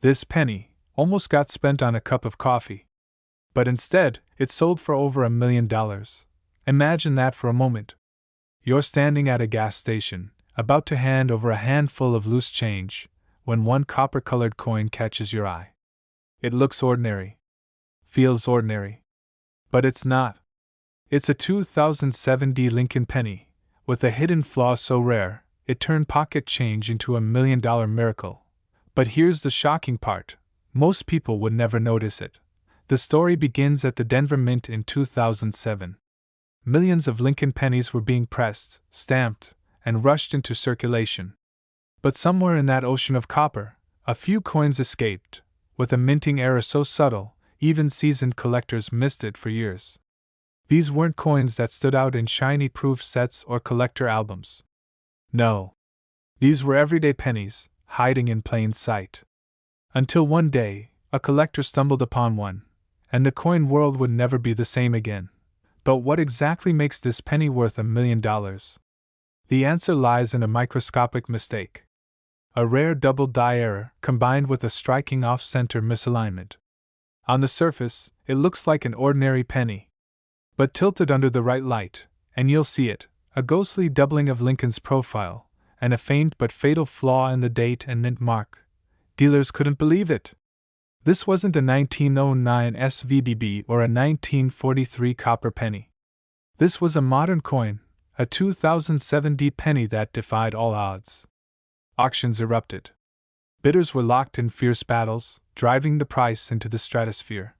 This penny almost got spent on a cup of coffee. But instead, it sold for over $1 million. Imagine that for a moment. You're standing at a gas station, about to hand over a handful of loose change, when one copper-colored coin catches your eye. It looks ordinary. Feels ordinary. But it's not. It's a 2007 D Lincoln penny, with a hidden flaw so rare, it turned pocket change into $1 million miracle. But here's the shocking part. Most people would never notice it. The story begins at the Denver Mint in 2007. Millions of Lincoln pennies were being pressed, stamped, and rushed into circulation. But somewhere in that ocean of copper, a few coins escaped, with a minting error so subtle, even seasoned collectors missed it for years. These weren't coins that stood out in shiny proof sets or collector albums. No. These were everyday pennies, hiding in plain sight. Until one day, a collector stumbled upon one, and the coin world would never be the same again. But what exactly makes this penny worth $1 million? The answer lies in a microscopic mistake. A rare double die error, combined with a striking off-center misalignment. On the surface, it looks like an ordinary penny. But tilted under the right light, and you'll see it, a ghostly doubling of Lincoln's profile, and a faint but fatal flaw in the date and mint mark. Dealers couldn't believe it. This wasn't a 1909 S VDB or a 1943 copper penny. This was a modern coin, a 2007 D penny that defied all odds. Auctions erupted. Bidders were locked in fierce battles, driving the price into the stratosphere.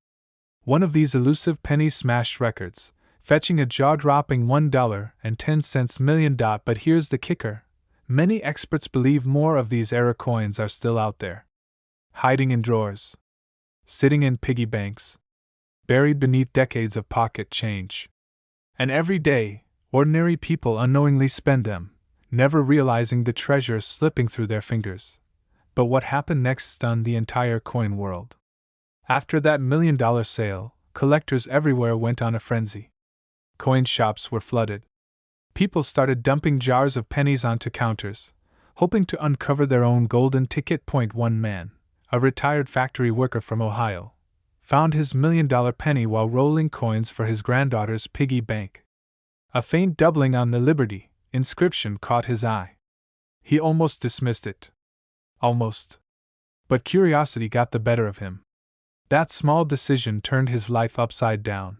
One of these elusive pennies smashed records, fetching a jaw-dropping $1.10 million. But here's the kicker. Many experts believe more of these error coins are still out there. Hiding in drawers. Sitting in piggy banks. Buried beneath decades of pocket change. And every day, ordinary people unknowingly spend them, never realizing the treasure slipping through their fingers. But what happened next stunned the entire coin world. After that $1 million sale, collectors everywhere went on a frenzy. Coin shops were flooded. People started dumping jars of pennies onto counters, hoping to uncover their own golden ticket. One man, a retired factory worker from Ohio, found his $1 million penny while rolling coins for his granddaughter's piggy bank. A faint doubling on the Liberty inscription caught his eye. He almost dismissed it. Almost. But curiosity got the better of him. That small decision turned his life upside down.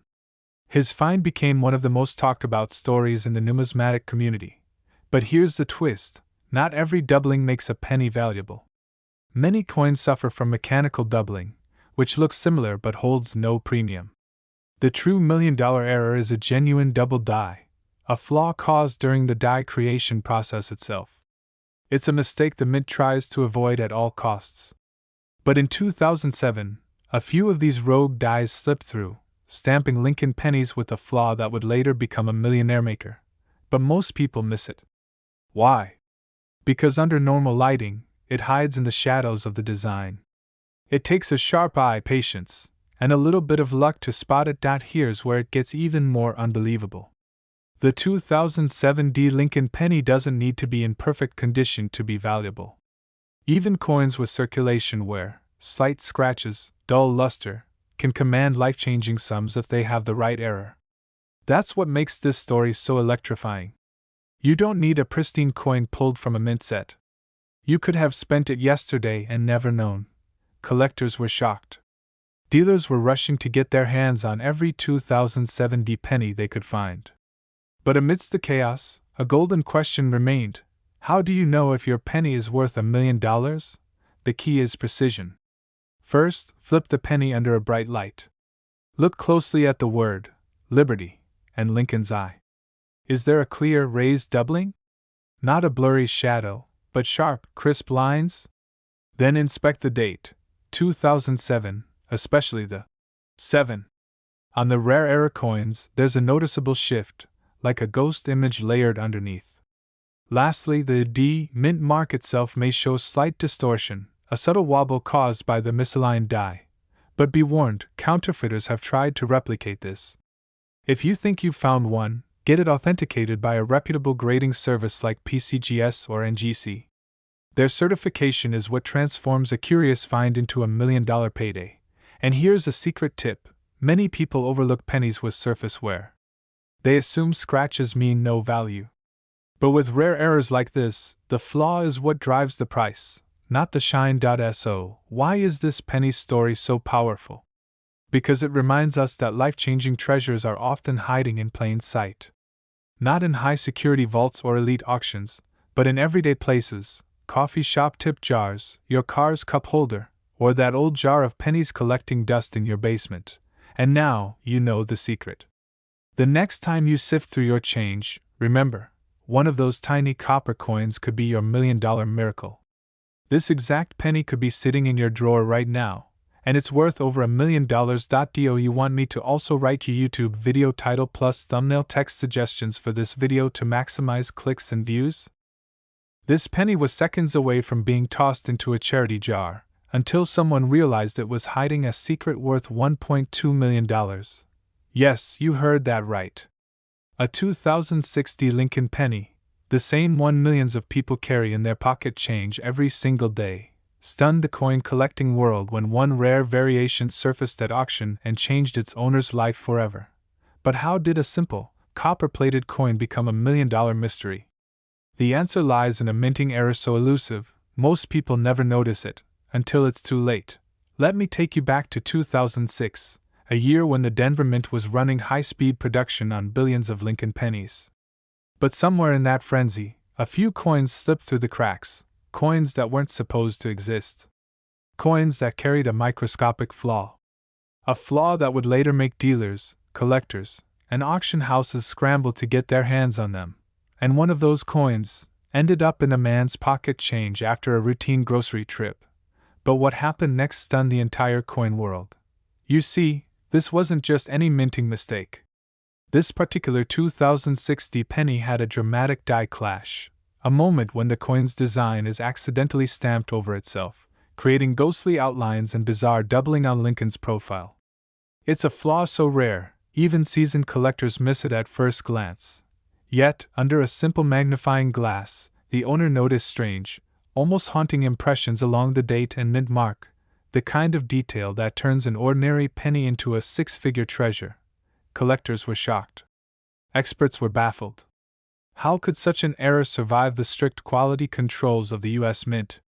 His find became one of the most talked about stories in the numismatic community. But here's the twist: not every doubling makes a penny valuable. Many coins suffer from mechanical doubling, which looks similar but holds no premium. The true $1 million error is a genuine double die, a flaw caused during the die creation process itself. It's a mistake the mint tries to avoid at all costs. But in 2007, a few of these rogue dies slipped through, stamping Lincoln pennies with a flaw that would later become a millionaire maker. But most people miss it. Why? Because under normal lighting, it hides in the shadows of the design. It takes a sharp eye, patience, and a little bit of luck to spot it. Here's where it gets even more unbelievable. The 2007 D Lincoln penny doesn't need to be in perfect condition to be valuable. Even coins with circulation wear, slight scratches, dull luster, can command life-changing sums if they have the right error. That's what makes this story so electrifying. You don't need a pristine coin pulled from a mint set. You could have spent it yesterday and never known. Collectors were shocked. Dealers were rushing to get their hands on every 2007 D penny they could find. But amidst the chaos, a golden question remained. How do you know if your penny is worth $1 million? The key is precision. First, flip the penny under a bright light. Look closely at the word, Liberty, and Lincoln's eye. Is there a clear, raised doubling? Not a blurry shadow, but sharp, crisp lines? Then inspect the date, 2007, especially the 7. On the rare error coins, there's a noticeable shift, like a ghost image layered underneath. Lastly, the D mint mark itself may show slight distortion, a subtle wobble caused by the misaligned die. But be warned, counterfeiters have tried to replicate this. If you think you've found one, get it authenticated by a reputable grading service like PCGS or NGC. Their certification is what transforms a curious find into a $1 million payday. And here's a secret tip: many people overlook pennies with surface wear. They assume scratches mean no value. But with rare errors like this, the flaw is what drives the price, not the shine. So, why is this penny story so powerful? Because it reminds us that life-changing treasures are often hiding in plain sight. Not in high-security vaults or elite auctions, but in everyday places: coffee shop tip jars, your car's cup holder, or that old jar of pennies collecting dust in your basement. And now, you know the secret. The next time you sift through your change, remember, one of those tiny copper coins could be your $1 million miracle. This exact penny could be sitting in your drawer right now, and it's worth over $1 million. Do you want me to also write your YouTube video title plus thumbnail text suggestions for this video to maximize clicks and views? This penny was seconds away from being tossed into a charity jar, until someone realized it was hiding a secret worth $1.2 million. Yes, you heard that right. A 2060 Lincoln penny, the same one millions of people carry in their pocket change every single day, stunned the coin collecting world when one rare variation surfaced at auction and changed its owner's life forever. But how did a simple, copper-plated coin become $1 million mystery? The answer lies in a minting error so elusive, most people never notice it, until it's too late. Let me take you back to 2006. A year when the Denver Mint was running high-speed production on billions of Lincoln pennies. But somewhere in that frenzy, a few coins slipped through the cracks, coins that weren't supposed to exist. Coins that carried a microscopic flaw. A flaw that would later make dealers, collectors, and auction houses scramble to get their hands on them. And one of those coins ended up in a man's pocket change after a routine grocery trip. But what happened next stunned the entire coin world. You see, this wasn't just any minting mistake. This particular 2060 penny had a dramatic die clash, a moment when the coin's design is accidentally stamped over itself, creating ghostly outlines and bizarre doubling on Lincoln's profile. It's a flaw so rare, even seasoned collectors miss it at first glance. Yet, under a simple magnifying glass, the owner noticed strange, almost haunting impressions along the date and mint mark. The kind of detail that turns an ordinary penny into a six-figure treasure. Collectors were shocked. Experts were baffled. How could such an error survive the strict quality controls of the U.S. Mint?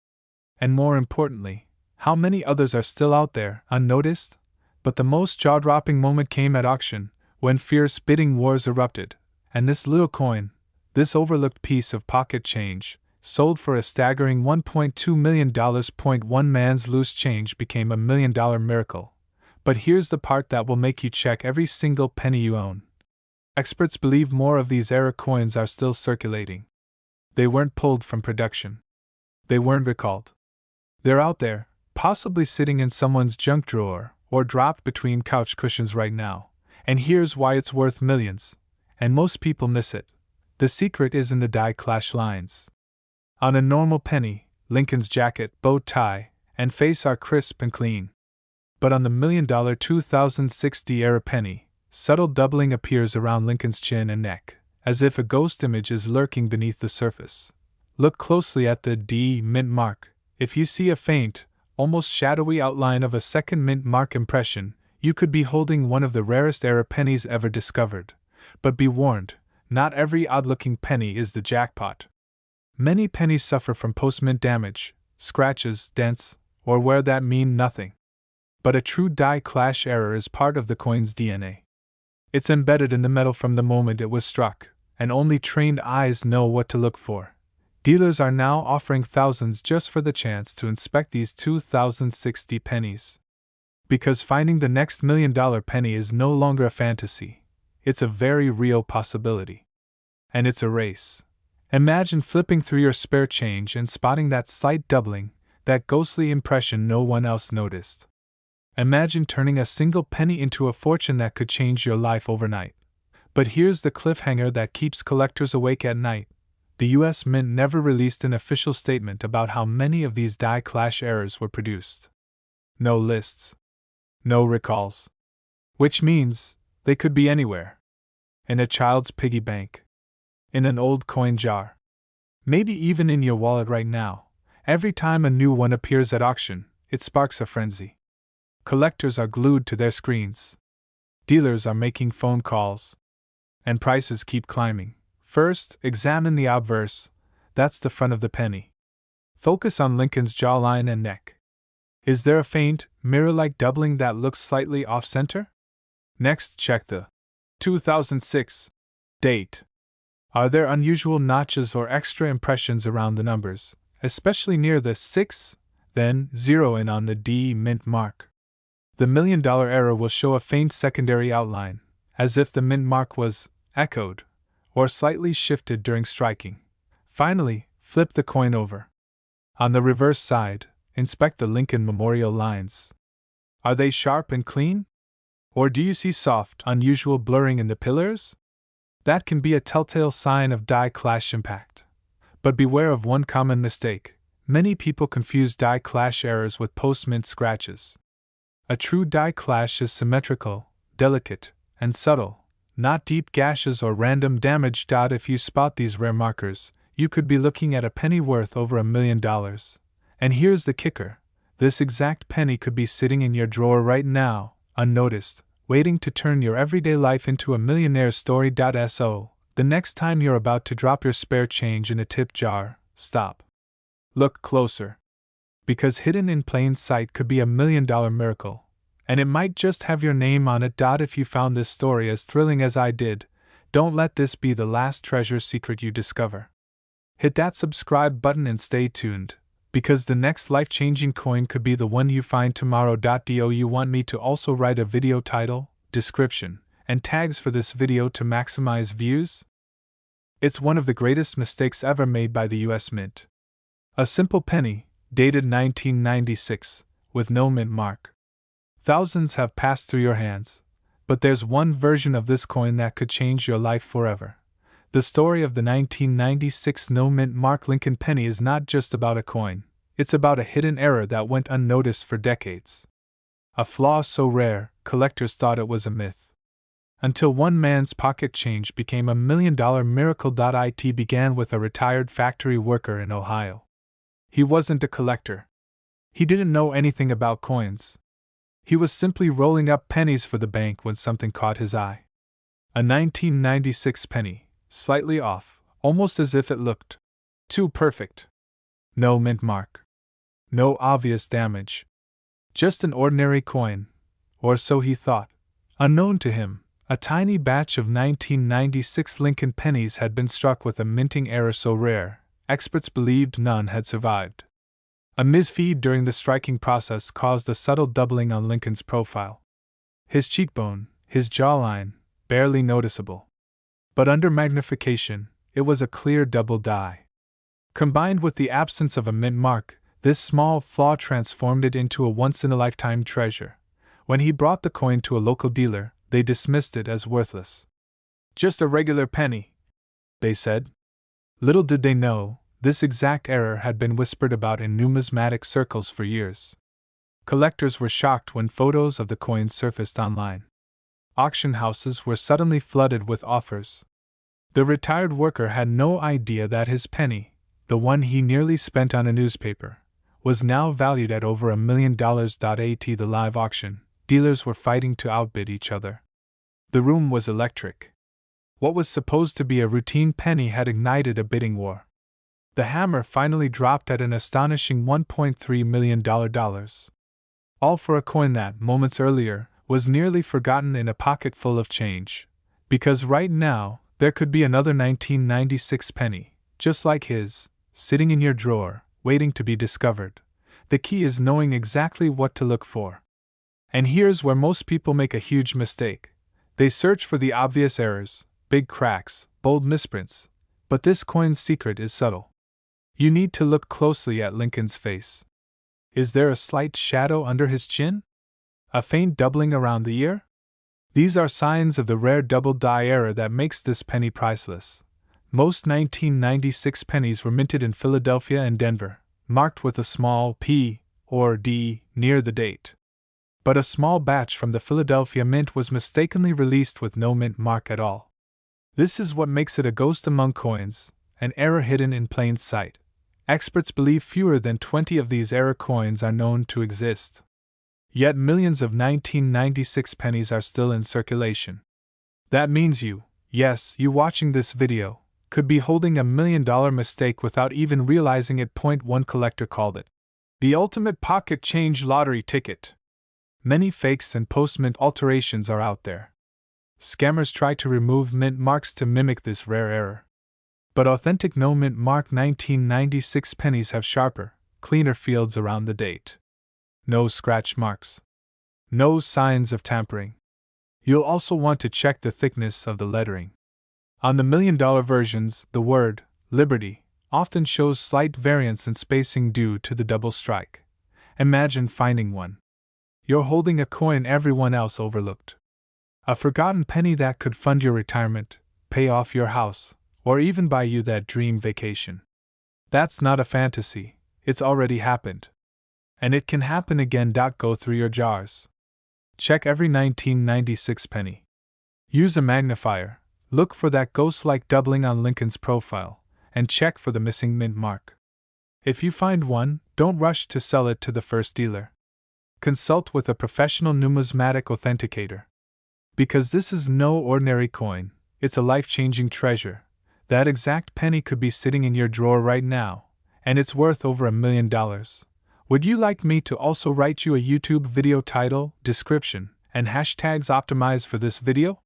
And more importantly, how many others are still out there, unnoticed? But the most jaw-dropping moment came at auction, when fierce bidding wars erupted, and this little coin, this overlooked piece of pocket change, sold for a staggering $1.2 million. One man's loose change became $1 million miracle. But here's the part that will make you check every single penny you own. Experts believe more of these error coins are still circulating. They weren't pulled from production. They weren't recalled. They're out there, possibly sitting in someone's junk drawer, or dropped between couch cushions right now. And here's why it's worth millions. And most people miss it. The secret is in the die clash lines. On a normal penny, Lincoln's jacket, bow tie, and face are crisp and clean. But on the $1 million 2060 era penny, subtle doubling appears around Lincoln's chin and neck, as if a ghost image is lurking beneath the surface. Look closely at the D mint mark. If you see a faint, almost shadowy outline of a second mint mark impression, you could be holding one of the rarest era pennies ever discovered. But be warned, not every odd-looking penny is the jackpot. Many pennies suffer from post-mint damage, scratches, dents, or wear that mean nothing. But a true die clash error is part of the coin's DNA. It's embedded in the metal from the moment it was struck, and only trained eyes know what to look for. Dealers are now offering thousands just for the chance to inspect these 2060 pennies. Because finding the next $1 million penny is no longer a fantasy. It's a very real possibility. And it's a race. Imagine flipping through your spare change and spotting that slight doubling, that ghostly impression no one else noticed. Imagine turning a single penny into a fortune that could change your life overnight. But here's the cliffhanger that keeps collectors awake at night. The U.S. Mint never released an official statement about how many of these die clash errors were produced. No lists. No recalls. Which means, they could be anywhere. In a child's piggy bank. In an old coin jar. Maybe even in your wallet right now. Every time a new one appears at auction, it sparks a frenzy. Collectors are glued to their screens. Dealers are making phone calls. And prices keep climbing. First, examine the obverse. That's the front of the penny. Focus on Lincoln's jawline and neck. Is there a faint, mirror-like doubling that looks slightly off-center? Next, check the 2006 date. Are there unusual notches or extra impressions around the numbers, especially near the 6? Then, zero in on the D mint mark. The $1 million error will show a faint secondary outline, as if the mint mark was echoed or slightly shifted during striking. Finally, flip the coin over. On the reverse side, inspect the Lincoln Memorial lines. Are they sharp and clean? Or do you see soft, unusual blurring in the pillars? That can be a telltale sign of die clash impact. But beware of one common mistake. Many people confuse die clash errors with post-mint scratches. A true die clash is symmetrical, delicate, and subtle, not deep gashes or random damage. If you spot these rare markers, you could be looking at a penny worth over $1 million. And here's the kicker: this exact penny could be sitting in your drawer right now, unnoticed, waiting to turn your everyday life into a millionaire story. So, the next time you're about to drop your spare change in a tip jar, stop. Look closer. Because hidden in plain sight could be $1 million miracle, and it might just have your name on it. If you found this story as thrilling as I did, don't let this be the last treasure secret you discover. Hit that subscribe button and stay tuned, because the next life-changing coin could be the one you find tomorrow. Do you want me to also write a video title, description, and tags for this video to maximize views? It's one of the greatest mistakes ever made by the US Mint. A simple penny, dated 1996, with no mint mark. Thousands have passed through your hands, but there's one version of this coin that could change your life forever. The story of the 1996 no mint mark Lincoln penny is not just about a coin, it's about a hidden error that went unnoticed for decades. A flaw so rare, collectors thought it was a myth. Until one man's pocket change became $1 million miracle. It began with a retired factory worker in Ohio. He wasn't a collector. He didn't know anything about coins. He was simply rolling up pennies for the bank when something caught his eye. A 1996 penny, slightly off, almost as if it looked too perfect. No mint mark. No obvious damage. Just an ordinary coin, or so he thought. Unknown to him, a tiny batch of 1996 Lincoln pennies had been struck with a minting error so rare, experts believed none had survived. A misfeed during the striking process caused a subtle doubling on Lincoln's profile. His cheekbone, his jawline, barely noticeable. But under magnification, it was a clear double die. Combined with the absence of a mint mark, this small flaw transformed it into a once-in-a-lifetime treasure. When he brought the coin to a local dealer, they dismissed it as worthless. Just a regular penny, they said. Little did they know, this exact error had been whispered about in numismatic circles for years. Collectors were shocked when photos of the coins surfaced online. Auction houses were suddenly flooded with offers. The retired worker had no idea that his penny, the one he nearly spent on a newspaper, was now valued at over $1 million. At the live auction, dealers were fighting to outbid each other. The room was electric. What was supposed to be a routine penny had ignited a bidding war. The hammer finally dropped at an astonishing $1.3 million. All for a coin that, moments earlier, was nearly forgotten in a pocket full of change. Because right now, there could be another 1996 penny, just like his, sitting in your drawer, waiting to be discovered. The key is knowing exactly what to look for. And here's where most people make a huge mistake. They search for the obvious errors, big cracks, bold misprints. But this coin's secret is subtle. You need to look closely at Lincoln's face. Is there a slight shadow under his chin? A faint doubling around the ear? These are signs of the rare double die error that makes this penny priceless. Most 1996 pennies were minted in Philadelphia and Denver, marked with a small P or D near the date. But a small batch from the Philadelphia Mint was mistakenly released with no mint mark at all. This is what makes it a ghost among coins, an error hidden in plain sight. Experts believe fewer than 20 of these error coins are known to exist. Yet millions of 1996 pennies are still in circulation. That means you, yes, you watching this video, could be holding $1 million mistake without even realizing it. One collector called it the ultimate pocket change lottery ticket. Many fakes and post-mint alterations are out there. Scammers try to remove mint marks to mimic this rare error. But authentic no-mint mark 1996 pennies have sharper, cleaner fields around the date. No scratch marks. No signs of tampering. You'll also want to check the thickness of the lettering. On the $1 million versions, the word Liberty often shows slight variance in spacing due to the double strike. Imagine finding one. You're holding a coin everyone else overlooked. A forgotten penny that could fund your retirement, pay off your house, or even buy you that dream vacation. That's not a fantasy, it's already happened. And it can happen again. Go through your jars. Check every 1996 penny. Use a magnifier, look for that ghost-like doubling on Lincoln's profile, and check for the missing mint mark. If you find one, don't rush to sell it to the first dealer. Consult with a professional numismatic authenticator. Because this is no ordinary coin, it's a life-changing treasure. That exact penny could be sitting in your drawer right now, and it's worth over $1 million. Would you like me to also write you a YouTube video title, description, and hashtags optimized for this video?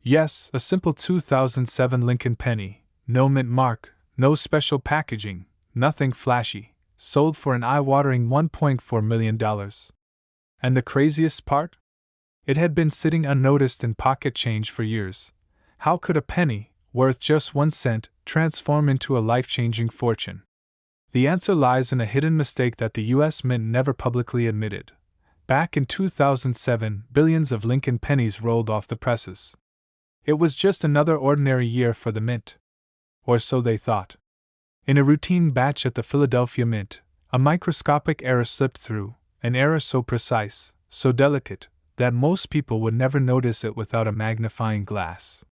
Yes, a simple 2007 Lincoln penny, no mint mark, no special packaging, nothing flashy, sold for an eye-watering $1.4 million. And the craziest part? It had been sitting unnoticed in pocket change for years. How could a penny, worth just 1 cent, transform into a life-changing fortune? The answer lies in a hidden mistake that the U.S. Mint never publicly admitted. Back in 2007, billions of Lincoln pennies rolled off the presses. It was just another ordinary year for the Mint. Or so they thought. In a routine batch at the Philadelphia Mint, a microscopic error slipped through, an error so precise, so delicate, that most people would never notice it without a magnifying glass.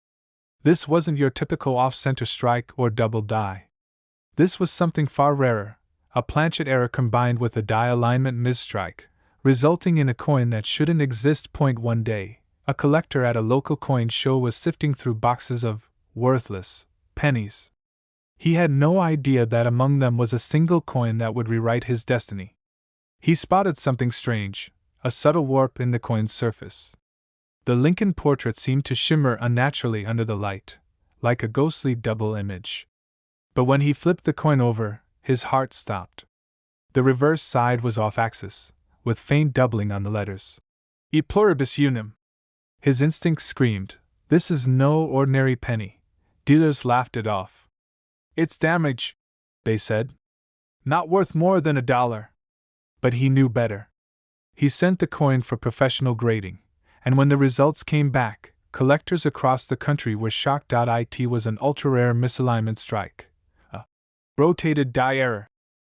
This wasn't your typical off-center strike or double die. This was something far rarer, a planchet error combined with a die alignment misstrike, resulting in a coin that shouldn't exist. One day, a collector at a local coin show was sifting through boxes of worthless pennies. He had no idea that among them was a single coin that would rewrite his destiny. He spotted something strange, a subtle warp in the coin's surface. The Lincoln portrait seemed to shimmer unnaturally under the light, like a ghostly double image. But when he flipped the coin over, his heart stopped. The reverse side was off-axis, with faint doubling on the letters. E pluribus unum. His instinct screamed, "This is no ordinary penny." Dealers laughed it off. "It's damage," they said. "Not worth more than $1. But he knew better. He sent the coin for professional grading, and when the results came back, collectors across the country were shocked. It was an ultra-rare misalignment strike, a rotated die error,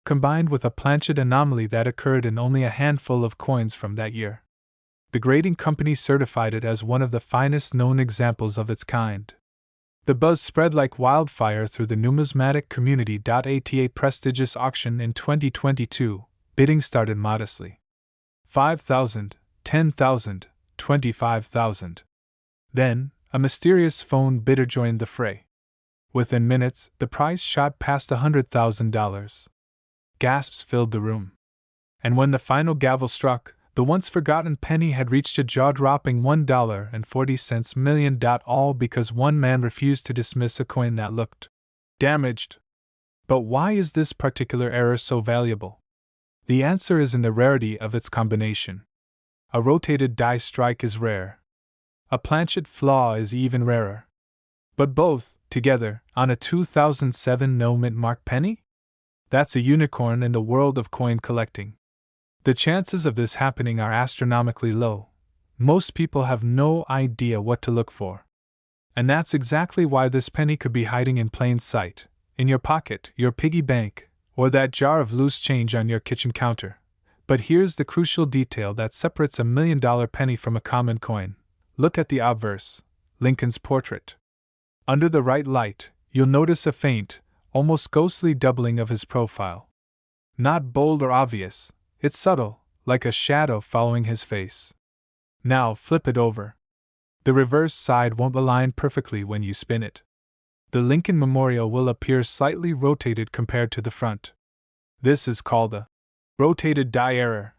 combined with a planchet anomaly that occurred in only a handful of coins from that year. The grading company certified it as one of the finest known examples of its kind. The buzz spread like wildfire through the numismatic community. At a prestigious auction in 2022, bidding started modestly. $5,000, $10,000, $25,000. Then, a mysterious phone bidder joined the fray. Within minutes, the price shot past $100,000. Gasps filled the room. And when the final gavel struck, the once-forgotten penny had reached a jaw-dropping $1.40 million. All because one man refused to dismiss a coin that looked damaged. But why is this particular error so valuable? The answer is in the rarity of its combination. A rotated die strike is rare. A planchet flaw is even rarer. But both, together, on a 2007 no-mint mark penny? That's a unicorn in the world of coin collecting. The chances of this happening are astronomically low. Most people have no idea what to look for. And that's exactly why this penny could be hiding in plain sight, in your pocket, your piggy bank, or that jar of loose change on your kitchen counter. But here's the crucial detail that separates a $1 million penny from a common coin. Look at the obverse, Lincoln's portrait. Under the right light, you'll notice a faint, almost ghostly doubling of his profile. Not bold or obvious, it's subtle, like a shadow following his face. Now flip it over. The reverse side won't align perfectly when you spin it. The Lincoln Memorial will appear slightly rotated compared to the front. This is called a rotated die error,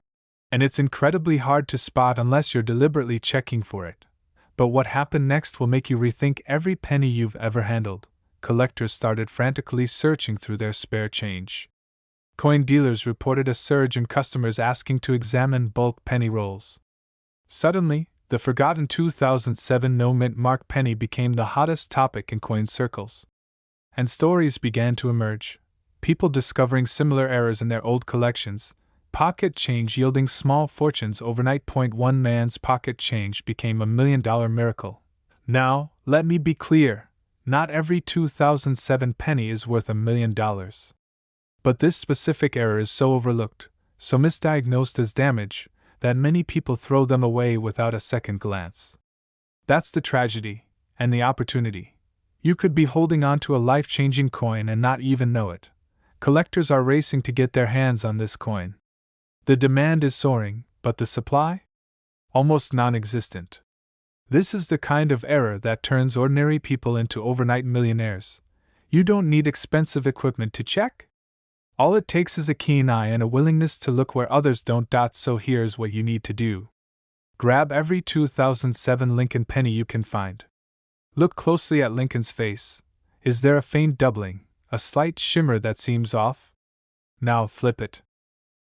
and it's incredibly hard to spot unless you're deliberately checking for it. But what happened next will make you rethink every penny you've ever handled. Collectors started frantically searching through their spare change. Coin dealers reported a surge in customers asking to examine bulk penny rolls. Suddenly, the forgotten 2007 no-mint mark penny became the hottest topic in coin circles. And stories began to emerge. People discovering similar errors in their old collections, pocket change yielding small fortunes overnight. One man's pocket change became $1 million miracle. Now, let me be clear, not every 2007 penny is worth $1 million. But this specific error is so overlooked, so misdiagnosed as damage, that many people throw them away without a second glance. That's the tragedy, and the opportunity. You could be holding on to a life-changing coin and not even know it. Collectors are racing to get their hands on this coin. The demand is soaring, but the supply? Almost non-existent. This is the kind of error that turns ordinary people into overnight millionaires. You don't need expensive equipment to check. All it takes is a keen eye and a willingness to look where others don't. So here's what you need to do. Grab every 2007 Lincoln penny you can find. Look closely at Lincoln's face. Is there a faint doubling, a slight shimmer that seems off? Now flip it.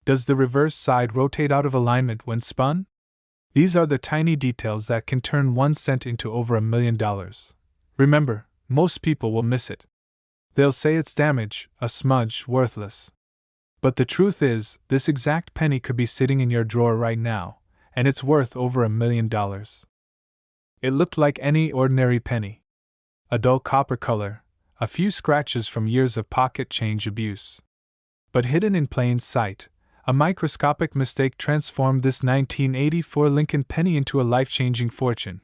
Does the reverse side rotate out of alignment when spun? These are the tiny details that can turn 1 cent into over $1 million. Remember, most people will miss it. They'll say it's damage, a smudge, worthless. But the truth is, this exact penny could be sitting in your drawer right now, and it's worth over $1 million. It looked like any ordinary penny. A dull copper color, a few scratches from years of pocket change abuse. But hidden in plain sight, a microscopic mistake transformed this 1984 Lincoln penny into a life-changing fortune.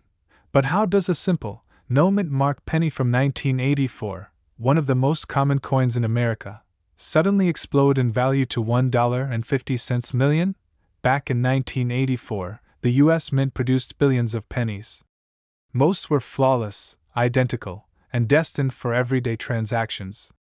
But how does a simple, no-mint mark penny from 1984, one of the most common coins in America, suddenly explode in value to $1.50 million? Back in 1984, the U.S. Mint produced billions of pennies. Most were flawless, identical, and destined for everyday transactions.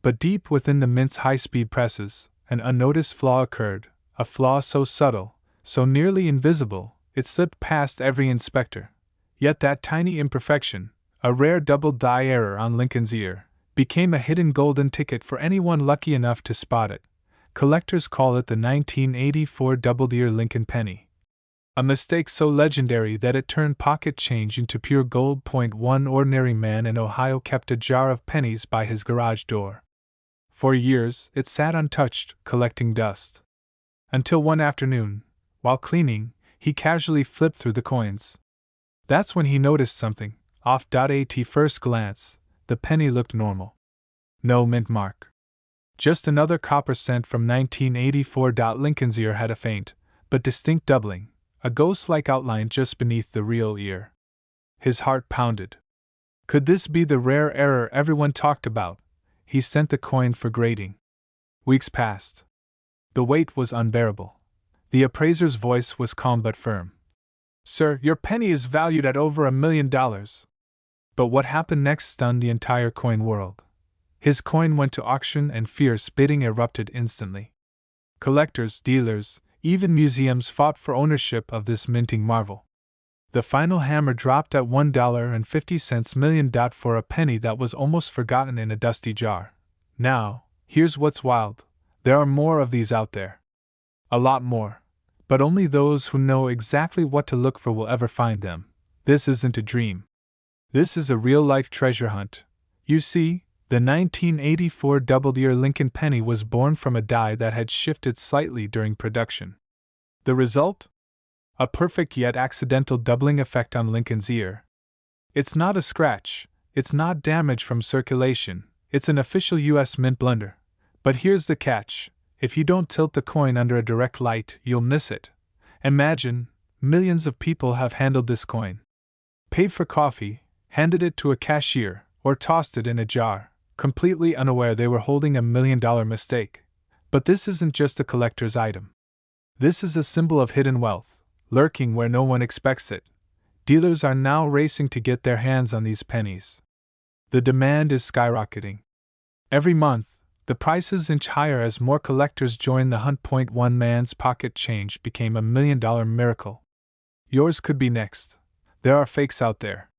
But deep within the Mint's high-speed presses, an unnoticed flaw occurred, a flaw so subtle, so nearly invisible, it slipped past every inspector. Yet that tiny imperfection, a rare double die error on Lincoln's ear, became a hidden golden ticket for anyone lucky enough to spot it. Collectors call it the 1984 double-ear Lincoln penny. A mistake so legendary that it turned pocket change into pure gold. One ordinary man in Ohio kept a jar of pennies by his garage door. For years, it sat untouched, collecting dust. Until one afternoon, while cleaning, he casually flipped through the coins. That's when he noticed something off. At first glance, the penny looked normal. No mint mark. Just another copper cent from 1984. Lincoln's ear had a faint, but distinct doubling, a ghost-like outline just beneath the real ear. His heart pounded. Could this be the rare error everyone talked about? He sent the coin for grading. Weeks passed. The weight was unbearable. The appraiser's voice was calm but firm. Sir, your penny is valued at over $1 million. But what happened next stunned the entire coin world. His coin went to auction and fierce bidding erupted instantly. Collectors, dealers, even museums fought for ownership of this minting marvel. The final hammer dropped at $1.50 million for a penny that was almost forgotten in a dusty jar. Now, here's what's wild. There are more of these out there. A lot more. But only those who know exactly what to look for will ever find them. This isn't a dream. This is a real-life treasure hunt. You see, the 1984 double-ear Lincoln penny was born from a die that had shifted slightly during production. The result? A perfect yet accidental doubling effect on Lincoln's ear. It's not a scratch, it's not damage from circulation, it's an official U.S. Mint blunder. But here's the catch. If you don't tilt the coin under a direct light, you'll miss it. Imagine, millions of people have handled this coin. Paid for coffee, handed it to a cashier, or tossed it in a jar. completely unaware they were holding a $1 million mistake. But this isn't just a collector's item. This is a symbol of hidden wealth, lurking where no one expects it. Dealers are now racing to get their hands on these pennies. The demand is skyrocketing. Every month, the prices inch higher as more collectors join the hunt. One man's pocket change became a $1 million miracle. Yours could be next. There are fakes out there.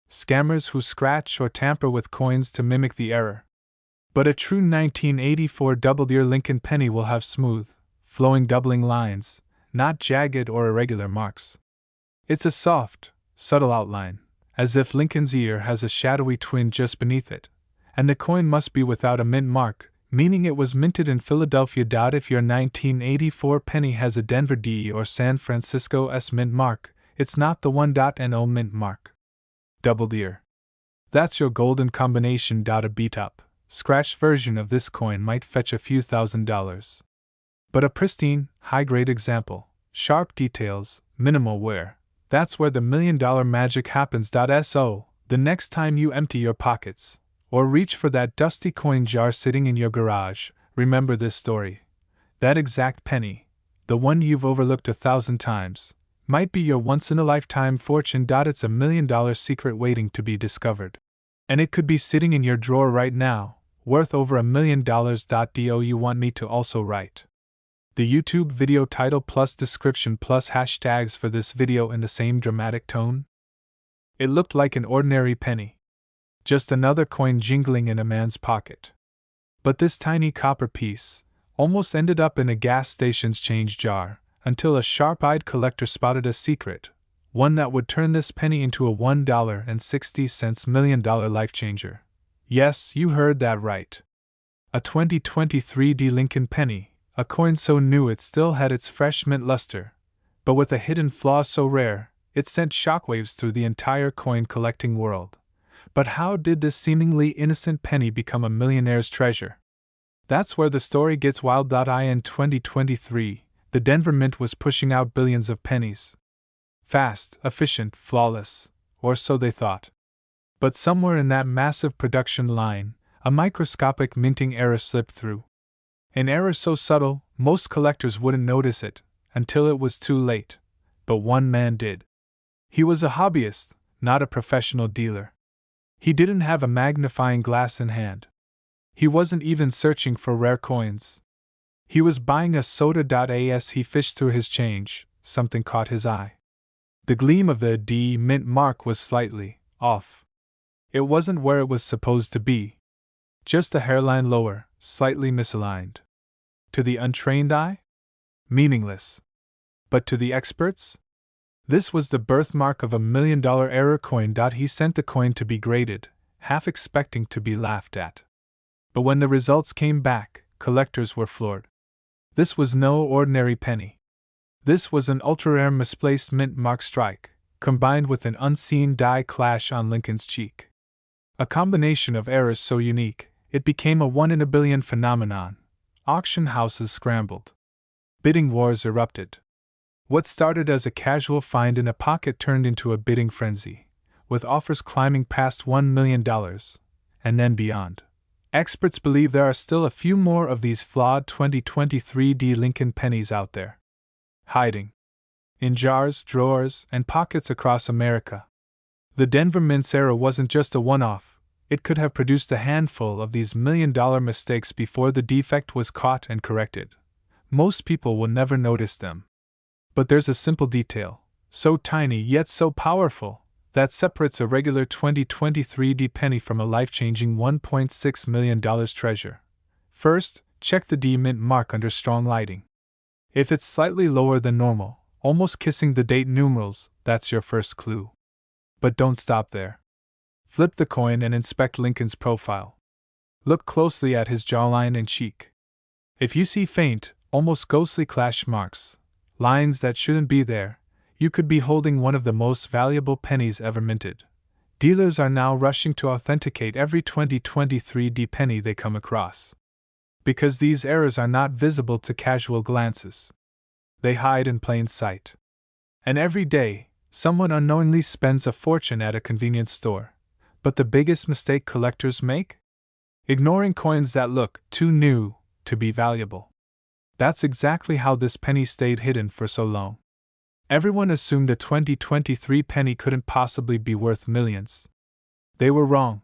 Scammers who scratch or tamper with coins to mimic the error. But a true 1984 double-ear Lincoln penny will have smooth, flowing doubling lines, not jagged or irregular marks. It's a soft, subtle outline, as if Lincoln's ear has a shadowy twin just beneath it, and the coin must be without a mint mark, meaning it was minted in Philadelphia. If your 1984 penny has a Denver D or San Francisco S mint mark, it's not the 1.no mint mark. Doubled ear. That's your golden combination. A beat-up, scratched version of this coin might fetch a few $1,000s. But a pristine, high-grade example, sharp details, minimal wear, that's where the $1 million magic happens. So, the next time you empty your pockets, or reach for that dusty coin jar sitting in your garage, remember this story. That exact penny, the one you've overlooked 1,000 times, might be your once-in-a-lifetime fortune. It's a $1 million secret waiting to be discovered. And it could be sitting in your drawer right now, worth over $1 million. Do you want me to also write the YouTube video title plus description plus hashtags for this video in the same dramatic tone? It looked like an ordinary penny. Just another coin jingling in a man's pocket. But this tiny copper piece almost ended up in a gas station's change jar, until a sharp-eyed collector spotted a secret, one that would turn this penny into a $1.60 million life-changer. Yes, you heard that right. A 2023 D Lincoln penny, a coin so new it still had its fresh mint luster, but with a hidden flaw so rare, it sent shockwaves through the entire coin-collecting world. But how did this seemingly innocent penny become a millionaire's treasure? That's where the story gets wild. In 2023, the Denver Mint was pushing out billions of pennies. Fast, efficient, flawless, or so they thought. But somewhere in that massive production line, a microscopic minting error slipped through. An error so subtle, most collectors wouldn't notice it until it was too late. But one man did. He was a hobbyist, not a professional dealer. He didn't have a magnifying glass in hand. He wasn't even searching for rare coins. He was buying a soda. As he fished through his change, something caught his eye. The gleam of the D mint mark was slightly off. It wasn't where it was supposed to be. Just a hairline lower, slightly misaligned. To the untrained eye? Meaningless. But to the experts? This was the birthmark of a $1 million error coin. He sent the coin to be graded, half expecting to be laughed at. But when the results came back, collectors were floored. This was no ordinary penny. This was an ultra-rare misplaced mint mark strike, combined with an unseen die clash on Lincoln's cheek. A combination of errors so unique, it became a one-in-a-billion phenomenon. Auction houses scrambled. Bidding wars erupted. What started as a casual find in a pocket turned into a bidding frenzy, with offers climbing past $1 million, and then beyond. Experts believe there are still a few more of these flawed 2023 D Lincoln pennies out there, hiding in jars, drawers, and pockets across America. The Denver Mint's error wasn't just a one-off. It could have produced a handful of these $1 million mistakes before the defect was caught and corrected. Most people will never notice them. But there's a simple detail, so tiny yet so powerful, that separates a regular 2023 D penny from a life-changing $1.6 million treasure. First, check the D mint mark under strong lighting. If it's slightly lower than normal, almost kissing the date numerals, that's your first clue. But don't stop there. Flip the coin and inspect Lincoln's profile. Look closely at his jawline and cheek. If you see faint, almost ghostly clash marks, lines that shouldn't be there, you could be holding one of the most valuable pennies ever minted. Dealers are now rushing to authenticate every 2023 D penny they come across. Because these errors are not visible to casual glances. They hide in plain sight. And every day, someone unknowingly spends a fortune at a convenience store. But the biggest mistake collectors make? ignoring coins that look too new to be valuable. That's exactly how this penny stayed hidden for so long. Everyone assumed a 2023 penny couldn't possibly be worth millions. They were wrong.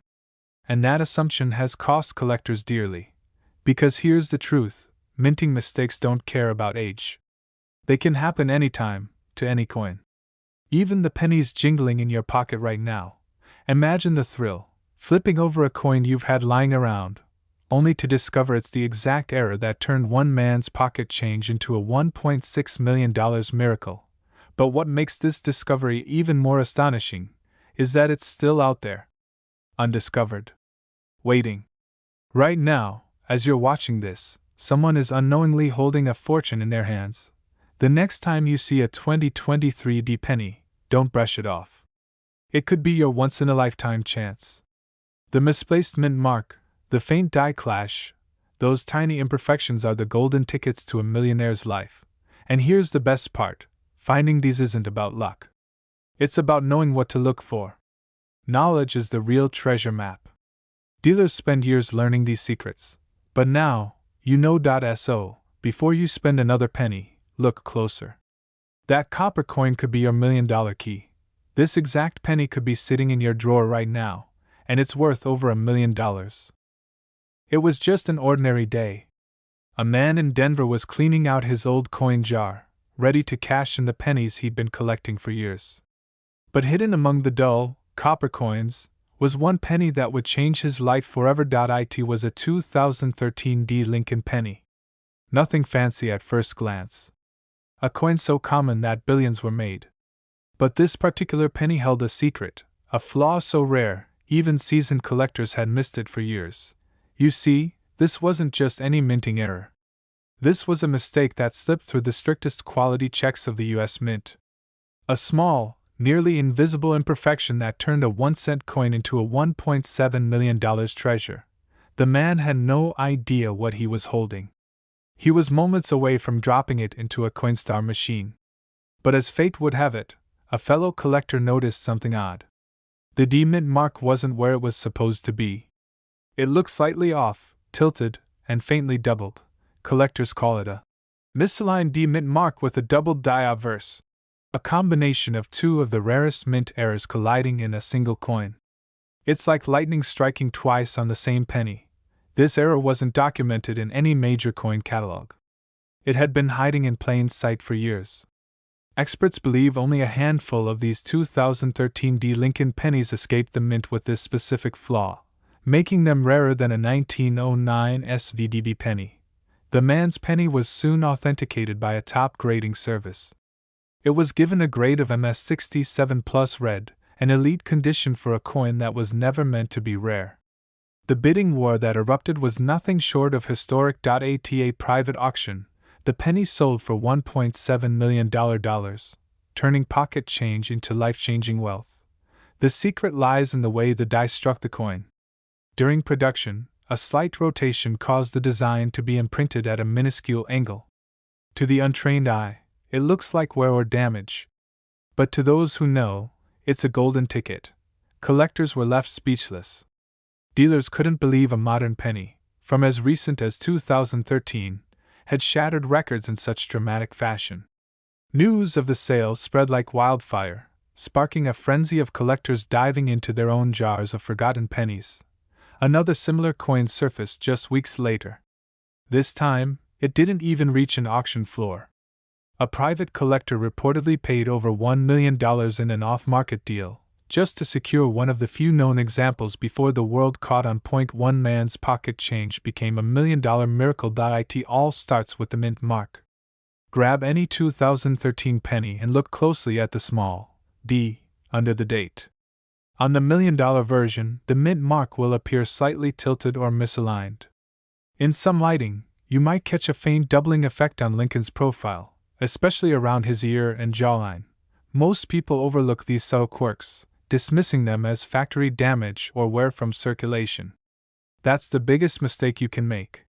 And that assumption has cost collectors dearly. Because here's the truth: minting mistakes don't care about age. They can happen anytime, to any coin. Even the pennies jingling in your pocket right now. Imagine the thrill, flipping over a coin you've had lying around, only to discover it's the exact error that turned one man's pocket change into a $1.6 million miracle. But what makes this discovery even more astonishing is that it's still out there, undiscovered, waiting. Right now, as you're watching this, someone is unknowingly holding a fortune in their hands. The next time you see a 2023 D penny, don't brush it off. It could be your once-in-a-lifetime chance. The misplaced mint mark, the faint die clash, those tiny imperfections are the golden tickets to a millionaire's life. And here's the best part: finding these isn't about luck. It's about knowing what to look for. Knowledge is the real treasure map. Dealers spend years learning these secrets. But now, you know. So, before you spend another penny, look closer. That copper coin could be your $1 million key. This exact penny could be sitting in your drawer right now, and it's worth over $1 million. It was just an ordinary day. A man in Denver was cleaning out his old coin jar, ready to cash in the pennies he'd been collecting for years. But hidden among the dull, copper coins, was one penny that would change his life forever. It was a 2013 D Lincoln penny. Nothing fancy at first glance. A coin so common that billions were made. But this particular penny held a secret, a flaw so rare, even seasoned collectors had missed it for years. You see, this wasn't just any minting error. This was a mistake that slipped through the strictest quality checks of the US Mint. A small, nearly invisible imperfection that turned a 1-cent coin into a $1.7 million treasure. The man had no idea what he was holding. He was moments away from dropping it into a Coinstar machine. But as fate would have it, a fellow collector noticed something odd. The D mint mark wasn't where it was supposed to be. It looked slightly off, tilted, and faintly doubled. Collectors call it a misaligned D mint mark with a doubled die obverse. A combination of two of the rarest mint errors colliding in a single coin. It's like lightning striking twice on the same penny. This error wasn't documented in any major coin catalog. It had been hiding in plain sight for years. Experts believe only a handful of these 2013 D Lincoln pennies escaped the mint with this specific flaw, making them rarer than a 1909 S VDB penny. The man's penny was soon authenticated by a top grading service. It was given a grade of MS67 plus red, an elite condition for a coin that was never meant to be rare. The bidding war that erupted was nothing short of historic. At a private auction, the penny sold for $1.7 million, turning pocket change into life-changing wealth. The secret lies in the way the die struck the coin. During production, a slight rotation caused the design to be imprinted at a minuscule angle. To the untrained eye, it looks like wear or damage. But to those who know, it's a golden ticket. Collectors were left speechless. Dealers couldn't believe a modern penny, from as recent as 2013, had shattered records in such dramatic fashion. News of the sale spread like wildfire, sparking a frenzy of collectors diving into their own jars of forgotten pennies. Another similar coin surfaced just weeks later. This time, it didn't even reach an auction floor. A private collector reportedly paid over $1 million in an off-market deal, just to secure one of the few known examples before the world caught on point. One man's pocket change became $1 million miracle. It all starts with the mint mark. Grab any 2013 penny and look closely at the small D under the date. On the $1 million version, the mint mark will appear slightly tilted or misaligned. In some lighting, you might catch a faint doubling effect on Lincoln's profile, especially around his ear and jawline. Most people overlook these subtle quirks, dismissing them as factory damage or wear from circulation. That's the biggest mistake you can make.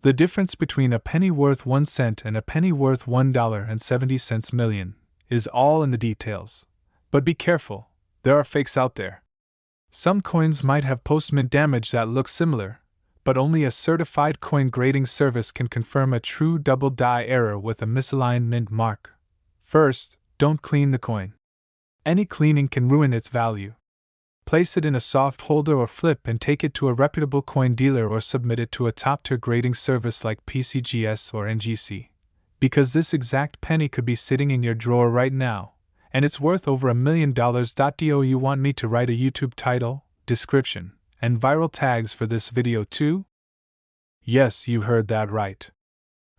The difference between a penny worth 1 cent and a penny worth $1.70 million is all in the details. But be careful, there are fakes out there. Some coins might have post-mint damage that looks similar, but only a certified coin grading service can confirm a true double die error with a misaligned mint mark. First, don't clean the coin. Any cleaning can ruin its value. Place it in a soft holder or flip and take it to a reputable coin dealer or submit it to a top-tier grading service like PCGS or NGC. Because this exact penny could be sitting in your drawer right now, and it's worth over $1 million. Do you want me to write a YouTube title, description, and viral tags for this video too? Yes, you heard that right.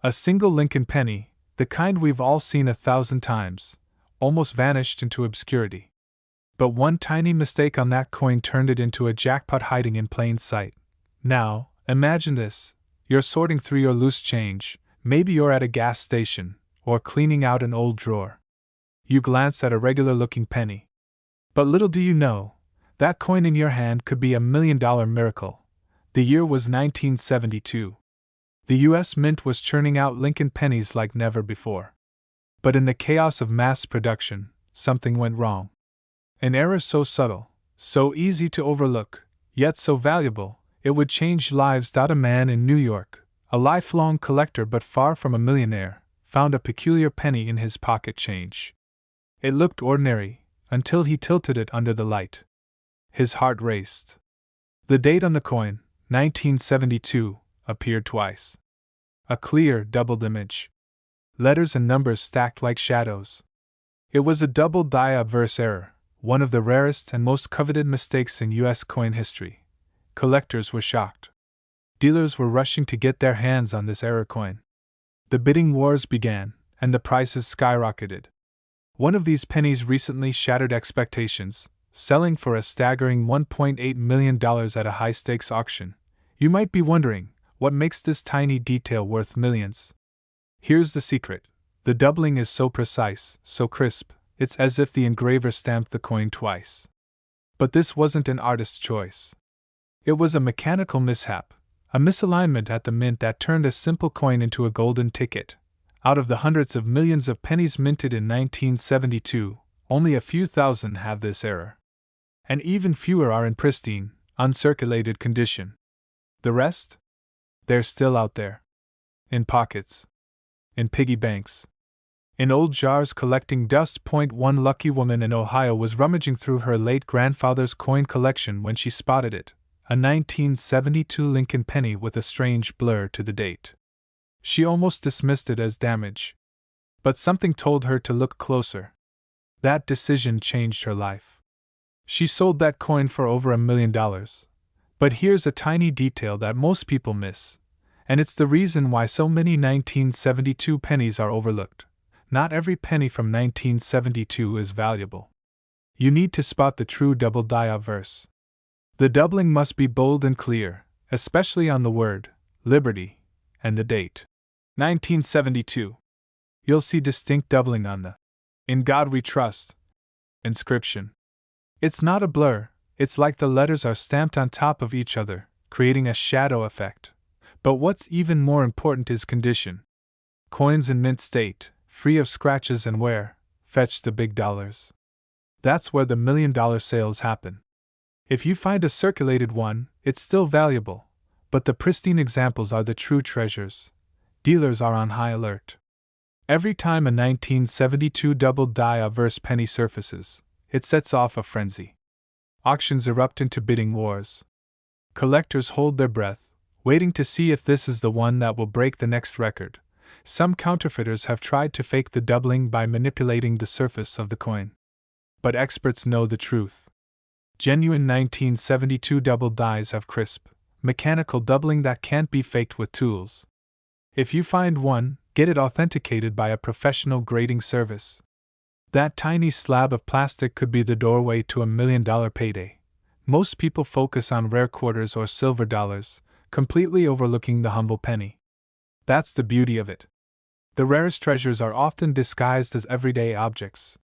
A single Lincoln penny, the kind we've all seen 1,000 times, almost vanished into obscurity. But one tiny mistake on that coin turned it into a jackpot hiding in plain sight. Now, imagine this. You're sorting through your loose change, maybe you're at a gas station, or cleaning out an old drawer. You glance at a regular-looking penny. But little do you know, that coin in your hand could be $1 million miracle. The year was 1972. The U.S. Mint was churning out Lincoln pennies like never before. But in the chaos of mass production, something went wrong. An error so subtle, so easy to overlook, yet so valuable, it would change lives. A man in New York, a lifelong collector but far from a millionaire, found a peculiar penny in his pocket change. It looked ordinary, until he tilted it under the light. His heart raced. The date on the coin, 1972, appeared twice. A clear, doubled image. Letters and numbers stacked like shadows. It was a double die obverse error, one of the rarest and most coveted mistakes in U.S. coin history. Collectors were shocked. Dealers were rushing to get their hands on this error coin. The bidding wars began, and the prices skyrocketed. One of these pennies recently shattered expectations, selling for a staggering $1.8 million at a high-stakes auction. You might be wondering, what makes this tiny detail worth millions? Here's the secret. The doubling is so precise, so crisp, it's as if the engraver stamped the coin twice. But this wasn't an artist's choice. It was a mechanical mishap, a misalignment at the mint that turned a simple coin into a golden ticket. Out of the hundreds of millions of pennies minted in 1972, only a few thousand have this error. And even fewer are in pristine, uncirculated condition. The rest? They're still out there. In pockets. In piggy banks. In old jars collecting dust. One lucky woman in Ohio was rummaging through her late grandfather's coin collection when she spotted it, a 1972 Lincoln penny with a strange blur to the date. She almost dismissed it as damage. But something told her to look closer. That decision changed her life. She sold that coin for over $1 million. But here's a tiny detail that most people miss, and it's the reason why so many 1972 pennies are overlooked. Not every penny from 1972 is valuable. You need to spot the true double die obverse. The doubling must be bold and clear, especially on the word, Liberty, and the date, 1972. You'll see distinct doubling on the "In God We Trust" inscription. It's not a blur, it's like the letters are stamped on top of each other, creating a shadow effect. But what's even more important is condition. Coins in mint state, free of scratches and wear, fetch the big dollars. That's where the $1 million sales happen. If you find a circulated one, it's still valuable, but the pristine examples are the true treasures. Dealers are on high alert. Every time a 1972 double die obverse penny surfaces, it sets off a frenzy. Auctions erupt into bidding wars. Collectors hold their breath, waiting to see if this is the one that will break the next record. Some counterfeiters have tried to fake the doubling by manipulating the surface of the coin. But experts know the truth. Genuine 1972 double dies have crisp, mechanical doubling that can't be faked with tools. If you find one, get it authenticated by a professional grading service. That tiny slab of plastic could be the doorway to $1 million payday. Most people focus on rare quarters or silver dollars, completely overlooking the humble penny. That's the beauty of it. The rarest treasures are often disguised as everyday objects.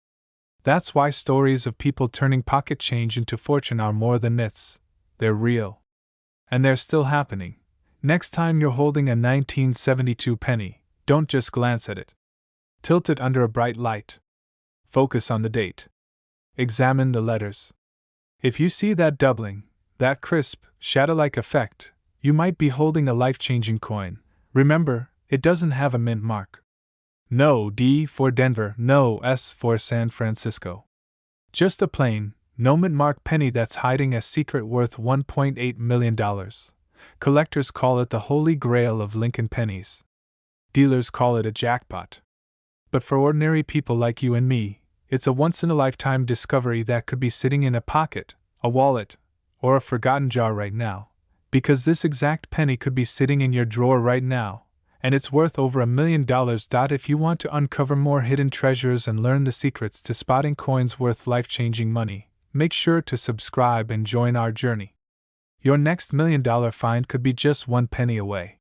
That's why stories of people turning pocket change into fortune are more than myths. They're real. And they're still happening. Next time you're holding a 1972 penny, don't just glance at it. Tilt it under a bright light. Focus on the date. Examine the letters. If you see that doubling, that crisp, shadow-like effect, you might be holding a life-changing coin. Remember, it doesn't have a mint mark. No D for Denver, no S for San Francisco. Just a plain, no mint mark penny that's hiding a secret worth $1.8 million. Collectors call it the holy grail of Lincoln pennies. Dealers call it a jackpot. But for ordinary people like you and me, it's a once-in-a-lifetime discovery that could be sitting in a pocket, a wallet, or a forgotten jar right now. Because this exact penny could be sitting in your drawer right now, and it's worth over $1 million. If you want to uncover more hidden treasures and learn the secrets to spotting coins worth life-changing money, make sure to subscribe and join our journey. Your next $1 million find could be just one penny away.